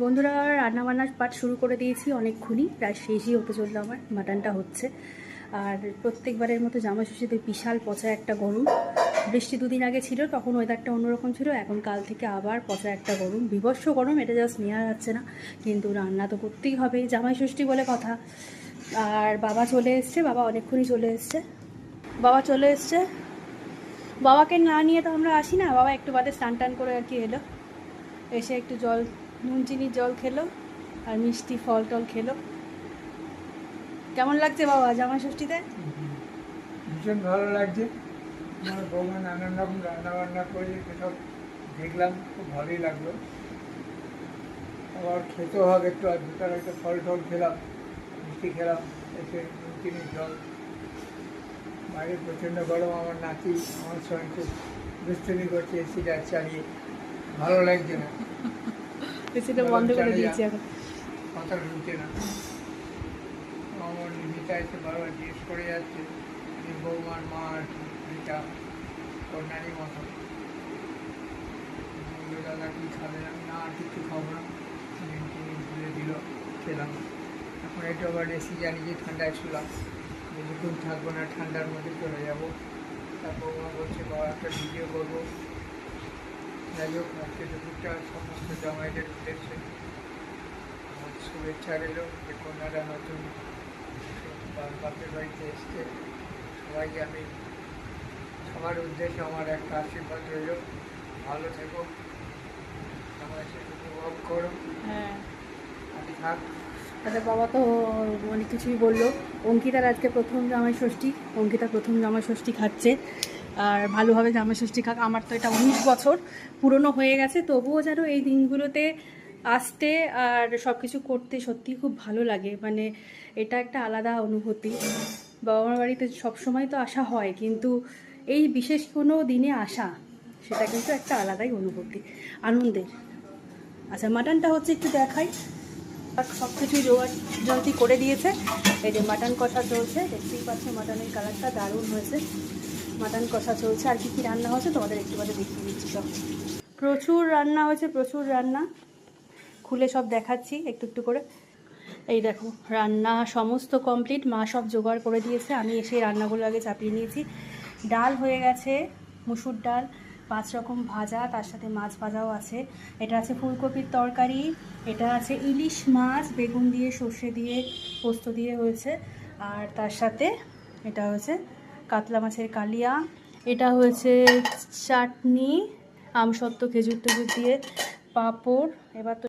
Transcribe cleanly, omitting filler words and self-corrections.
বন্ধুরা, রান্নাবান্নার পাঠ শুরু করে দিয়েছি অনেকক্ষণই, প্রায় শেষই হতে চললো। আমার মাটনটা হচ্ছে। আর প্রত্যেকবারের মতো জামাইষষ্ঠীতে বিশাল পচা একটা গরম। বৃষ্টি দুদিন আগে ছিল, তখন ওয়েদারটা অন্যরকম ছিল। এখন কাল থেকে আবার পচা একটা গরম, বিভৎস গরম। এটা জাস্ট নেওয়া যাচ্ছে না, কিন্তু রান্না তো করতেই হবে, জামাইষষ্ঠী বলে কথা। আর বাবা চলে এসছে, বাবা অনেকক্ষণই চলে এসছে। বাবাকে না নিয়ে তো আমরা আসি না। বাবা একটু বাদে স্নান টান করে আর কি এলো, এসে একটু জল, নুন চিনির জল খেলো আর মিষ্টি ফল টল খেলো। কেমন লাগছে বাবা জামাইষষ্ঠীতে? ভীষণ ভালো লাগছে। আমার বৌমা নানান রকম রান্নাবান্না করে সেসব দেখলাম, খুব ভালোই লাগলো। আবার খেতেও হবে একটু, আর দুটার একটা ফল টল খেলাম, মিষ্টি খেলাম, এসে নুন চিনির জল। বাইরে প্রচণ্ড গরম, আমার নাতি আমার সঙ্গে খুব দুষ্টুমি করছে এসিটা চালিয়ে, ভালো লাগছে না, এসিটা বন্ধ করে দিয়েছি এখন। কথা ঢুকছে না। আমার নিমিতা এসে বারবার জিজ্ঞেস করে যাচ্ছে যে বৌমার মা আর কি এটা কন্যারই মতো। বললো দাদা কি খাবে? আমি না আর কিছু খাবো না, চিনি ভুলে দিল, খেলাম। এখন একটু আবার এসি জ্বালিয়ে ঠান্ডায় শুলাম, বেশিক্ষণ থাকবো না, ঠান্ডার মধ্যে চলে যাবো। তার বৌমা বলছে বাবা একটা ভিডিও করবো। যাই হোক, আজকে দুপুরটা সমস্ত জামাইদের উদ্দেশ্যে আমার শুভেচ্ছা রইল যে কন্যারা নতুন বাপের বাড়িতে এসছে। সবাইকে আমি, সবার উদ্দেশ্যে আমার একটা আশীর্বাদ রইল, ভালো থেকো, আমার সাথে উপভোগ করো। হ্যাঁ, আমি থাক। আচ্ছা, বাবা তো অনেক কিছুই বললো। অঙ্কিতার আজকে প্রথম জামাইষষ্ঠী, অঙ্কিতা প্রথম জামাইষষ্ঠী খাচ্ছে। আর ভালোভাবে জামাইষষ্ঠী খাক। আমার তো এটা 19 বছর পুরনো হয়ে গেছে, তবুও যেন এই দিনগুলোতে আসতে আর সব কিছু করতে সত্যিই খুব ভালো লাগে। মানে এটা একটা আলাদা অনুভূতি। বাবা মার বাড়িতে সবসময় তো আসা হয়, কিন্তু এই বিশেষ কোনো দিনে আসা, সেটা কিন্তু একটা আলাদাই অনুভূতি, আনন্দের। আচ্ছা, মাটনটা হচ্ছে, একটু দেখাই। সব কিছুই জোগাড় করে দিয়েছে। এই যে মাটন কষা চলছে, দেখতেই পাচ্ছে মাটনের কালারটা দারুণ হয়েছে। মাটন কষা চলছে। আর কি কি রান্না হয়েছে তোমাদের একটু বাদে দেখিয়ে দিচ্ছি সব। প্রচুর রান্না হয়েছে, প্রচুর রান্না। খুলে সব দেখাচ্ছি একটু একটু করে। এই দেখো, রান্না সমস্ত কমপ্লিট, মা সব জোগাড় করে দিয়েছে। আমি এসে রান্নাগুলো আগে চাপিয়ে নিয়েছি। ডাল হয়ে গেছে, মুসুর ডাল, 5 রকম ভাজা, তার সাথে মাছ ভাজাও আছে। এটা আছে ফুলকপির তরকারি, এটা আছে ইলিশ মাছ বেগুন দিয়ে সর্ষে দিয়ে পোস্ত দিয়ে হয়েছে। আর তার সাথে এটা হয়েছে কাতলা মাছের কালিয়া, এটা হয়েছে চাটনি, আমসত্ত্ব খেজুর টেজুর দিয়ে, পাঁপড়। এবার তো